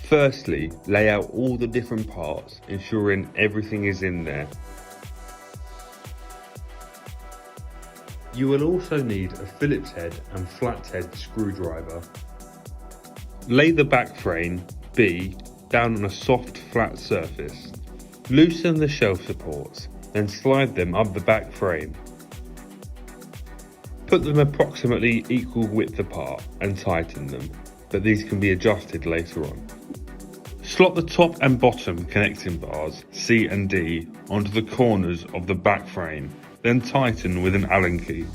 Firstly, lay out all the different parts, ensuring everything is in there. You will also need a Phillips head and Flathead screwdriver. Lay the back frame, B, down on a soft flat surface. Loosen the shelf supports, then slide them up the back frame. Put them approximately equal width apart and tighten them, but these can be adjusted later on. Slot the top and bottom connecting bars, C and D, onto the corners of the back frame, then tighten with an Allen key.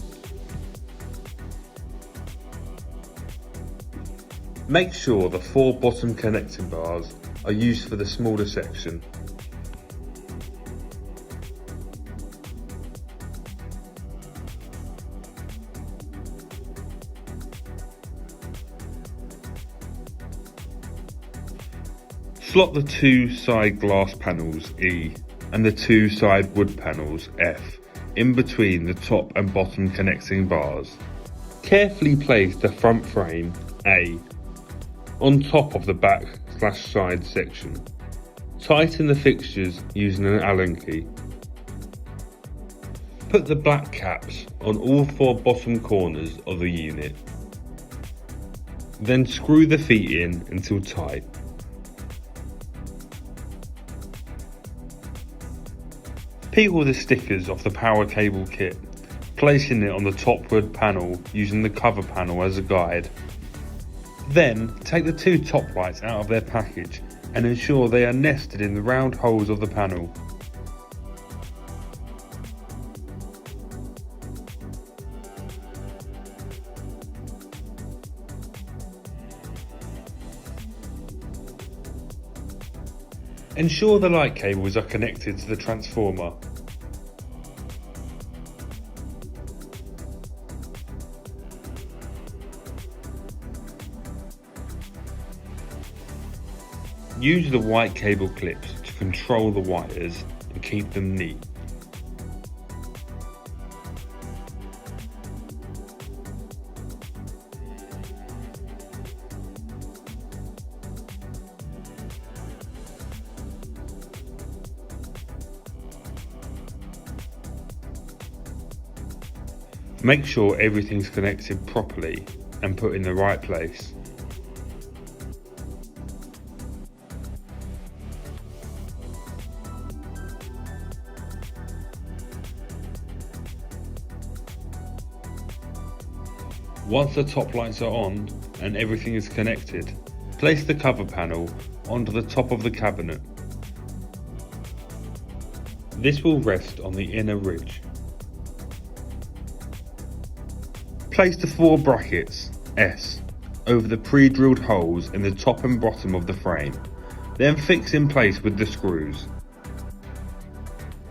Make sure the 4 bottom connecting bars are used for the smaller section. Slot the 2 side glass panels, E, and the 2 side wood panels, F, in between the top and bottom connecting bars. Carefully place the front frame, A, on top of the back/side section. Tighten the fixtures using an Allen key. Put the black caps on all 4 bottom corners of the unit. Then screw the feet in until tight. Peel the stickers off the power cable kit, placing it on the top wood panel using the cover panel as a guide. Then take the 2 top lights out of their package and ensure they are nested in the round holes of the panel. Ensure the light cables are connected to the transformer. Use the white cable clips to control the wires and keep them neat. Make sure everything's connected properly and put in the right place. Once the top lights are on and everything is connected, place the cover panel onto the top of the cabinet. This will rest on the inner ridge. Place the 4 brackets, S, over the pre-drilled holes in the top and bottom of the frame, then fix in place with the screws.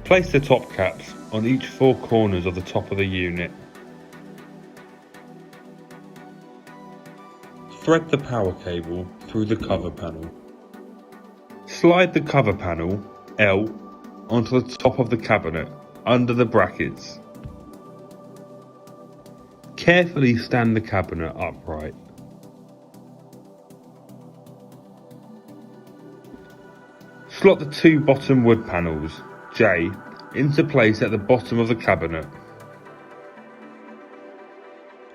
Place the top caps on each 4 corners of the top of the unit. Thread the power cable through the cover panel. Slide the cover panel, L, onto the top of the cabinet, under the brackets. Carefully stand the cabinet upright. Slot the 2 bottom wood panels, J, into place at the bottom of the cabinet.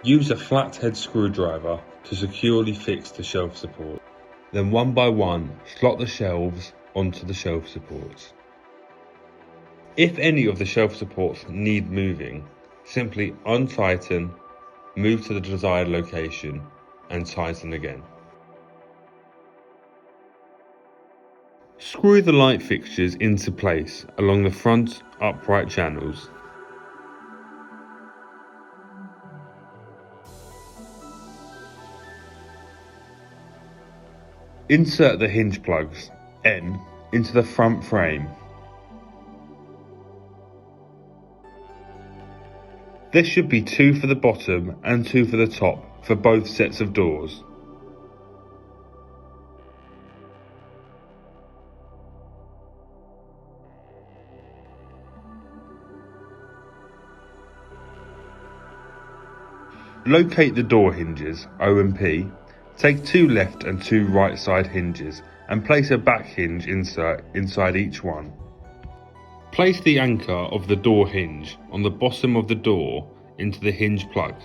Use a flathead screwdriver to securely fix the shelf support. Then one by one, slot the shelves onto the shelf supports. If any of the shelf supports need moving, simply untighten, move to the desired location and tighten again. Screw the light fixtures into place along the front upright channels. Insert the hinge plugs, N, into the front frame. There should be 2 for the bottom and 2 for the top for both sets of doors. Locate the door hinges, O and P. Take 2 left and 2 right side hinges and place a back hinge insert inside each one. Place the anchor of the door hinge on the bottom of the door into the hinge plug.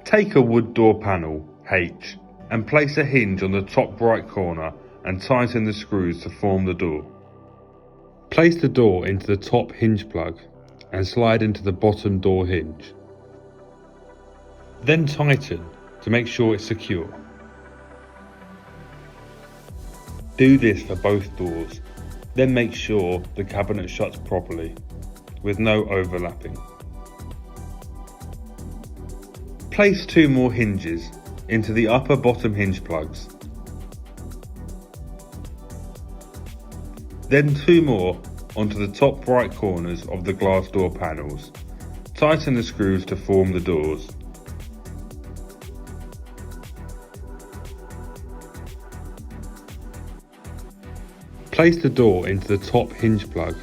Take a wood door panel, H, and place a hinge on the top right corner and tighten the screws to form the door. Place the door into the top hinge plug and slide into the bottom door hinge. Then tighten to make sure it's secure. Do this for both doors, then make sure the cabinet shuts properly, with no overlapping. Place 2 more hinges into the upper bottom hinge plugs. Then 2 more onto the top right corners of the glass door panels. Tighten the screws to form the doors. Place the door into the top hinge plug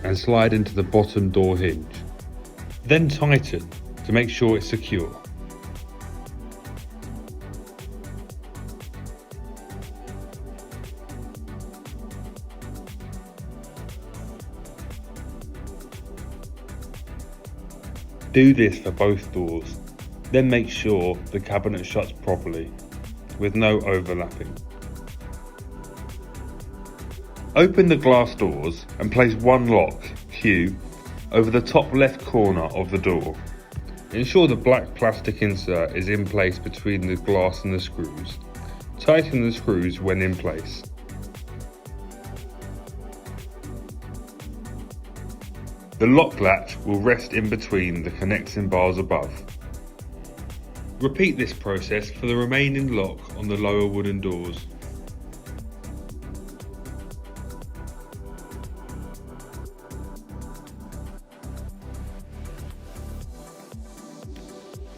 and slide into the bottom door hinge. Then tighten to make sure it's secure. Do this for both doors, then make sure the cabinet shuts properly, with no overlapping. Open the glass doors and place 1 lock, Q, over the top left corner of the door. Ensure the black plastic insert is in place between the glass and the screws. Tighten the screws when in place. The lock latch will rest in between the connecting bars above. Repeat this process for the remaining lock on the lower wooden doors.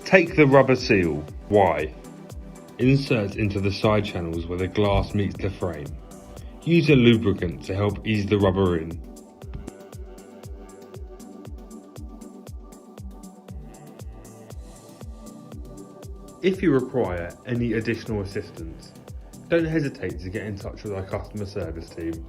Take the rubber seal, Y. Insert into the side channels where the glass meets the frame. Use a lubricant to help ease the rubber in. If you require any additional assistance, don't hesitate to get in touch with our customer service team.